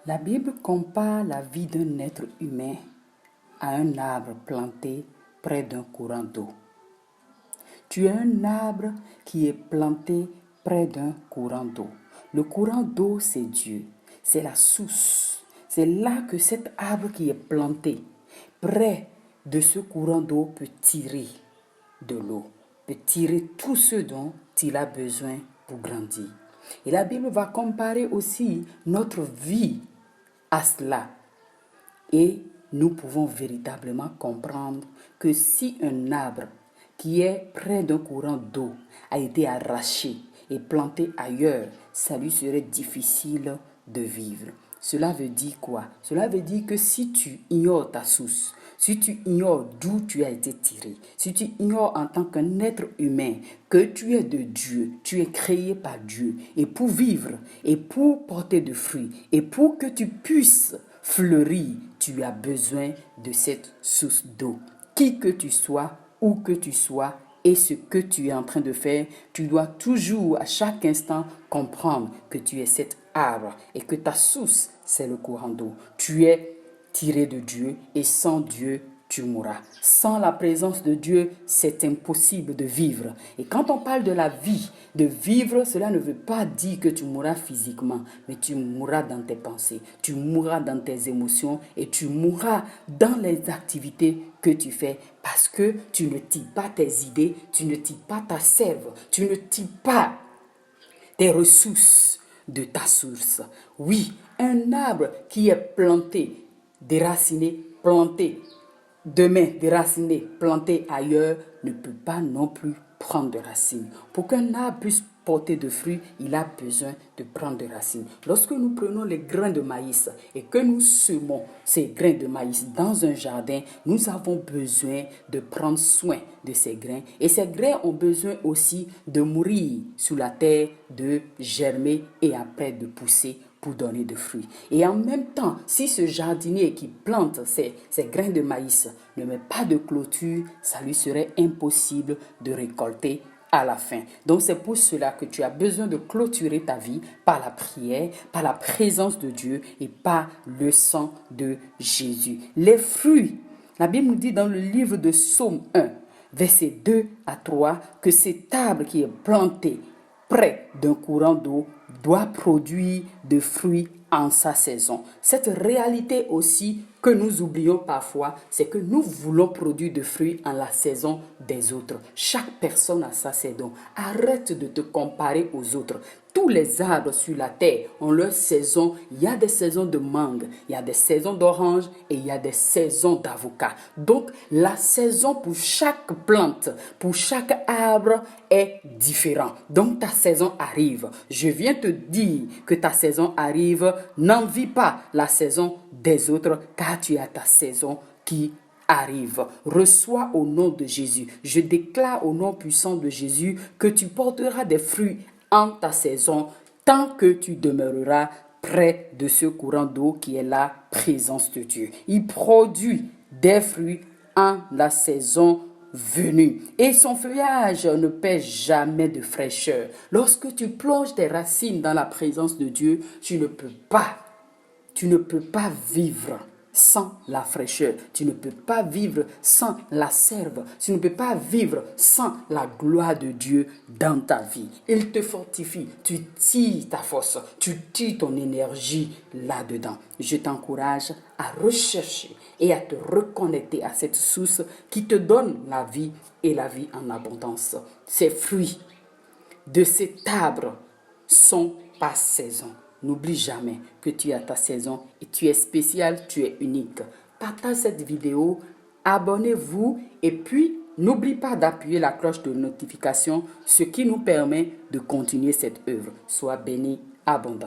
La Bible compare la vie d'un être humain à un arbre planté près d'un courant d'eau. Tu es un arbre qui est planté près d'un courant d'eau. Le courant d'eau, c'est Dieu, c'est la source. C'est là que cet arbre qui est planté près de ce courant d'eau peut tirer de l'eau, peut tirer tout ce dont il a besoin pour grandir. Et la Bible va comparer aussi notre vie à cela. Et nous pouvons véritablement comprendre que si un arbre qui est près d'un courant d'eau a été arraché et planté ailleurs, ça lui serait difficile de vivre. Cela veut dire quoi? Cela veut dire que si tu ignores ta source, si tu ignores d'où tu as été tiré, si tu ignores en tant qu'un être humain que tu es de Dieu, tu es créé par Dieu, et pour vivre, et pour porter de fruits, et pour que tu puisses fleurir, tu as besoin de cette source d'eau. Qui que tu sois, où que tu sois, et ce que tu es en train de faire, tu dois toujours, à chaque instant, comprendre que tu es cet arbre et que ta source, c'est le courant d'eau. Tu es tiré de Dieu et sans Dieu, tu mourras. Sans la présence de Dieu, c'est impossible de vivre. Et quand on parle de la vie, de vivre, cela ne veut pas dire que tu mourras physiquement, mais tu mourras dans tes pensées, tu mourras dans tes émotions et tu mourras dans les activités que tu fais parce que tu ne tires pas tes idées, tu ne tires pas ta sève, tu ne tires pas tes ressources de ta source. Oui, un arbre qui est planté, déraciné, planté, demain déraciné, planté ailleurs, ne peut pas non plus prendre de racines. Pour qu'un arbre puisse porter de fruits, il a besoin de prendre de racines. Lorsque nous prenons les grains de maïs et que nous semons ces grains de maïs dans un jardin, nous avons besoin de prendre soin de ces grains. Et ces grains ont besoin aussi de mourir sous la terre, de germer et après de pousser pour donner de fruits. Et en même temps, si ce jardinier qui plante ces grains de maïs ne met pas de clôture, ça lui serait impossible de récolter à la fin. Donc c'est pour cela que tu as besoin de clôturer ta vie par la prière, par la présence de Dieu et par le sang de Jésus. Les fruits, la Bible nous dit dans le livre de Psaume 1, versets 2 à 3, que cet arbre qui est planté près d'un courant d'eau doit produire de fruits en sa saison. Cette réalité aussi que nous oublions parfois, c'est que nous voulons produire de fruits en la saison des autres. Chaque personne a sa saison. Arrête de te comparer aux autres. Tous les arbres sur la terre ont leur saison. Il y a des saisons de mangue, il y a des saisons d'orange et il y a des saisons d'avocat. Donc, la saison pour chaque plante, pour chaque arbre est différente. Donc, ta saison arrive. Je viens te dire que ta saison arrive. N'envie pas la saison des autres car tu as ta saison qui arrive. Reçois au nom de Jésus. Je déclare au nom puissant de Jésus que tu porteras des fruits en ta saison tant que tu demeureras près de ce courant d'eau qui est la présence de Dieu. Il produit des fruits en la saison venue et son feuillage ne perd jamais de fraîcheur. Lorsque tu plonges tes racines dans la présence de Dieu, tu ne peux pas vivre sans la fraîcheur. Tu ne peux pas vivre sans la sève. Tu ne peux pas vivre sans la gloire de Dieu dans ta vie. Il te fortifie. Tu tires ta force. Tu tires ton énergie là-dedans. Je t'encourage à rechercher et à te reconnecter à cette source qui te donne la vie et la vie en abondance. Ces fruits de cet arbre sont par saison. N'oublie jamais que tu as ta saison et tu es spécial, tu es unique. Partage cette vidéo, abonnez-vous et puis n'oublie pas d'appuyer la cloche de notification, ce qui nous permet de continuer cette œuvre. Sois béni abondamment.